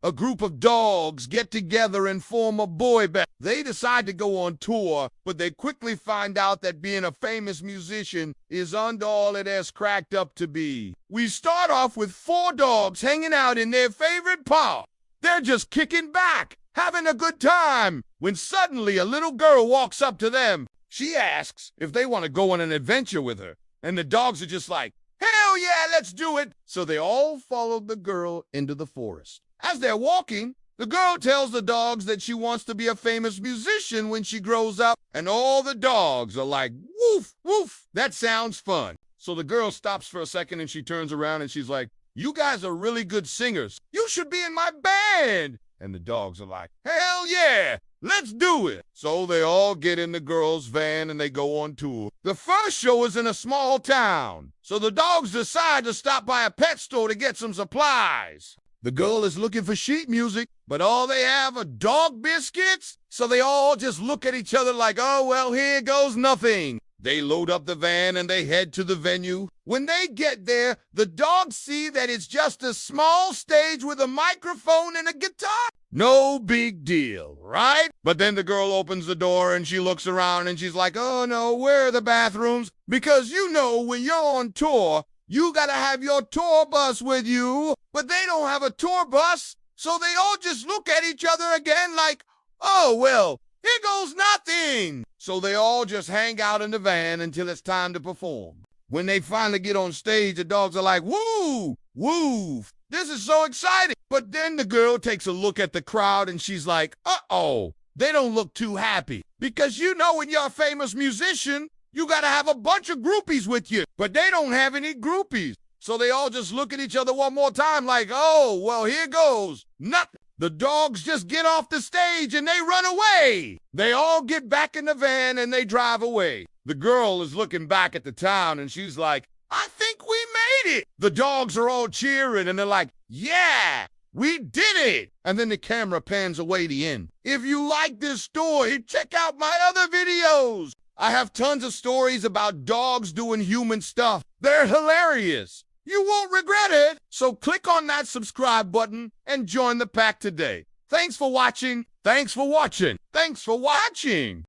A group of dogs get together and form a boy band. They decide to go on tour, but they quickly find out that being a famous musician is under all it has cracked up to be. We start off with 4 dogs hanging out in their favorite park. They're just kicking back, having a good time, when suddenly a little girl walks up to them. She asks if they want to go on an adventure with her, and the dogs are just like, "Hell yeah, let's do it!" So they all followed the girl into the forest. As they're walking, the girl tells the dogs that she wants to be a famous musician when she grows up, and all the dogs are like, "Woof, woof, that sounds fun." So the girl stops for a second and she turns around and she's like, "You guys are really good singers. You should be in my band." And the dogs are like, "Hell yeah, let's do it." So they all get in the girl's van and they go on tour. The first show is in a small town, so the dogs decide to stop by a pet store to get some supplies. The girl is looking for sheet music, but all they have are dog biscuits, so they all just look at each other like, "Oh, well, here goes nothing." They load up the van and they head to the venue. When they get there, the dogs see that it's just a small stage with a microphone and a guitar. No big deal, right? But then the girl opens the door and she looks around and she's like, "Oh no, where are the bathrooms?" Because you know, when you're on tour, you gotta have your tour bus with you, but they don't have a tour bus, so they all just look at each other again like, "Oh, well, here goes nothing." So they all just hang out in the van until it's time to perform. When they finally get on stage, the dogs are like, "Woo, woo, this is so exciting." But then the girl takes a look at the crowd and she's like, "Uh-oh, they don't look too happy." Because you know, when you're a famous musician, you gotta have a bunch of groupies with you, but they don't have any groupies. So they all just look at each other one more time like, "Oh, well, here goes nothing." The dogs just get off the stage and they run away. They all get back in the van and they drive away. The girl is looking back at the town and she's like, "I think we made it." The dogs are all cheering and they're like, "Yeah, we did it." And then the camera pans away the end. If you like this story, check out my other videos. I have tons of stories about dogs doing human stuff. They're hilarious. You won't regret it. So click on that subscribe button and join the pack today. Thanks for watching. Thanks for watching. Thanks for watching.